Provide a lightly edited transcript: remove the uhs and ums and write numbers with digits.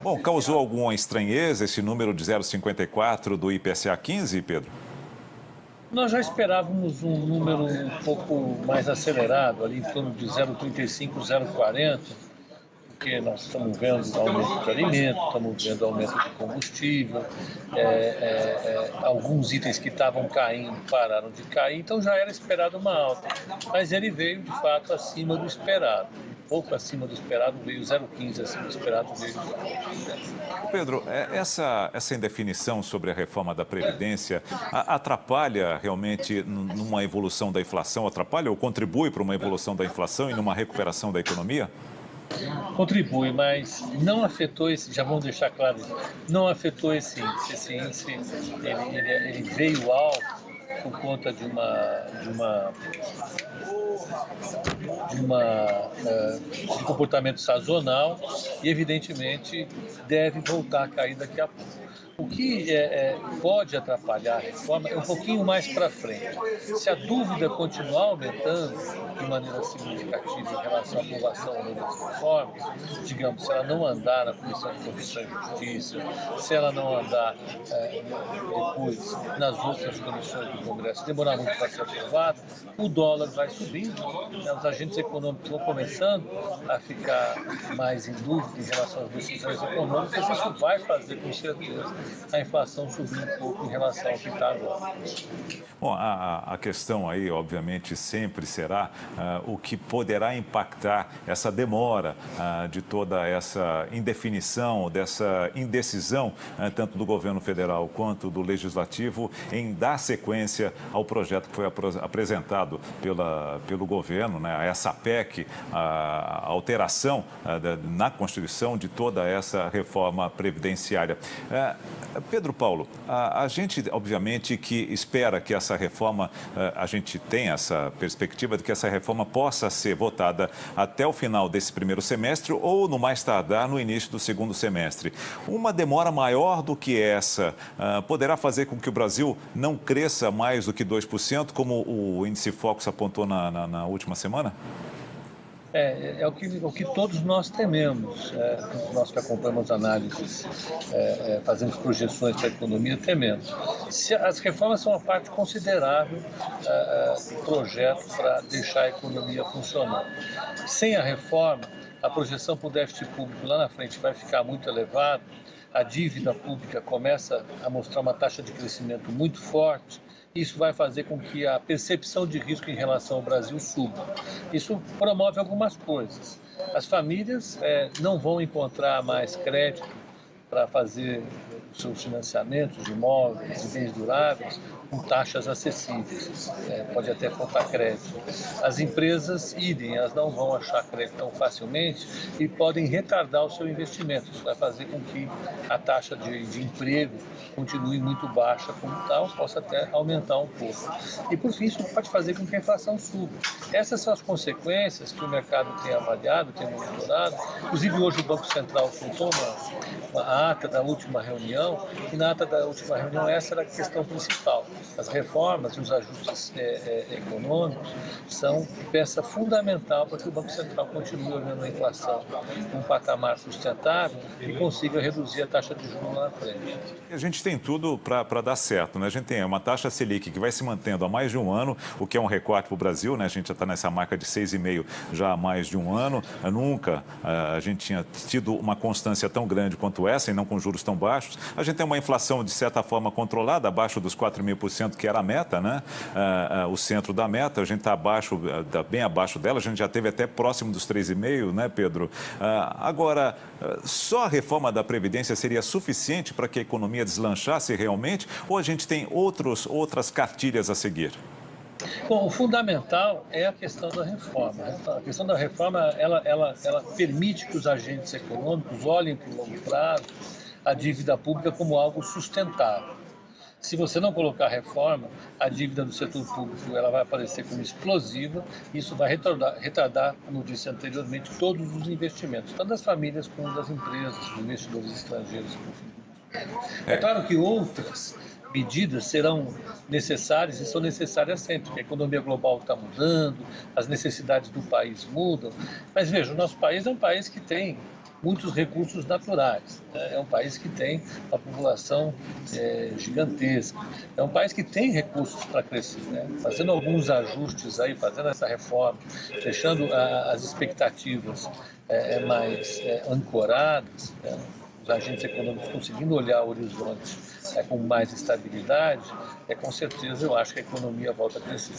Bom, causou alguma estranheza esse número de 0,54 do IPCA 15, Pedro? Nós já esperávamos um número um pouco mais acelerado, ali em torno de 0,35, 0,40, porque nós estamos vendo aumento de alimento, estamos vendo aumento de combustível, alguns itens que estavam caindo pararam de cair, então já era esperado uma alta, mas ele veio de fato acima do esperado. Pouco acima do esperado veio 0,15, acima do esperado veio. Ô Pedro, essa indefinição sobre a reforma da Previdência atrapalha realmente numa evolução da inflação? Atrapalha ou contribui para uma evolução da inflação e numa recuperação da economia? Contribui, mas não afetou esse, já vamos deixar claro isso, não afetou esse índice. Esse índice ele veio alto por conta de comportamento sazonal e, evidentemente, deve voltar a cair daqui a pouco. O que pode atrapalhar a reforma é um pouquinho mais para frente. Se a dúvida continuar aumentando de maneira significativa em relação à aprovação ou não das reformas, digamos, se ela não andar na Comissão de Constituição e Justiça, se ela não andar depois nas outras comissões do Congresso, demorar muito para ser aprovada, o dólar vai subindo, né? Os agentes econômicos vão começando a ficar mais em dúvida em relação às decisões econômicas, isso vai fazer, com certeza, a inflação subir um pouco em relação ao que está agora. Bom, a questão aí, obviamente, sempre será o que poderá impactar essa demora de toda essa indefinição, dessa indecisão, tanto do governo federal quanto do legislativo, em dar sequência ao projeto que foi apresentado pelo governo, né, a essa PEC, a alteração na Constituição de toda essa reforma previdenciária. Pedro Paulo, a gente, obviamente, que espera que essa reforma, a gente tem essa perspectiva de que essa reforma possa ser votada até o final desse primeiro semestre ou, no mais tardar, no início do segundo semestre. Uma demora maior do que essa poderá fazer com que o Brasil não cresça mais do que 2%, como o índice Focus apontou na última semana? É o que todos nós tememos, nós que acompanhamos análises, fazemos projeções para a economia, tememos. As reformas são uma parte considerável do projeto para deixar a economia funcionando. Sem a reforma, a projeção para o déficit público lá na frente vai ficar muito elevada, a dívida pública começa a mostrar uma taxa de crescimento muito forte. Isso vai fazer com que a percepção de risco em relação ao Brasil suba. Isso promove algumas coisas. As famílias não vão encontrar mais crédito para fazer os seus financiamentos de imóveis, de bens duráveis, com taxas acessíveis. Pode até faltar crédito. As empresas, idem, elas não vão achar crédito tão facilmente e podem retardar o seu investimento. Isso vai fazer com que a taxa de emprego continue muito baixa como tal, possa até aumentar um pouco. E, por fim, isso pode fazer com que a inflação suba. Essas são as consequências que o mercado tem avaliado, tem monitorado. Inclusive, hoje o Banco Central soltou uma ata da última reunião, e na ata da última reunião essa era a questão principal. As reformas e os ajustes econômicos são peça fundamental para que o Banco Central continue olhando a inflação num patamar sustentável e consiga reduzir a taxa de juros lá na frente. A gente tem tudo para dar certo, né? A gente tem uma taxa Selic que vai se mantendo há mais de um ano, o que é um recorte para o Brasil, né? A gente já está nessa marca de 6,5 já há mais de um ano. Nunca a gente tinha tido uma constância tão grande quanto essa e não com juros tão baixos. A gente tem uma inflação, de certa forma, controlada, abaixo dos 4.000%, que era a meta, né? O centro da meta, a gente está bem abaixo dela, a gente já teve até próximo dos 3,5%, né, Pedro? Agora, só a reforma da Previdência seria suficiente para que a economia deslanchasse realmente, ou a gente tem outras cartilhas a seguir? Bom, o fundamental é a questão da reforma. A questão da reforma, ela permite que os agentes econômicos olhem para o longo prazo a dívida pública como algo sustentável. Se você não colocar reforma, a dívida do setor público ela vai aparecer como explosiva e isso vai retardar, como eu disse anteriormente, todos os investimentos, tanto das famílias como das empresas, dos investidores estrangeiros. É claro que outras medidas serão necessárias e são necessárias sempre, porque a economia global está mudando, as necessidades do país mudam. Mas veja, o nosso país é um país que tem muitos recursos naturais. É um país que tem uma população gigantesca. É um país que tem recursos para crescer, né? Fazendo alguns ajustes aí, fazendo essa reforma, deixando as expectativas mais ancoradas, né? Os agentes econômicos conseguindo olhar o horizonte com mais estabilidade, com certeza eu acho que a economia volta a crescer.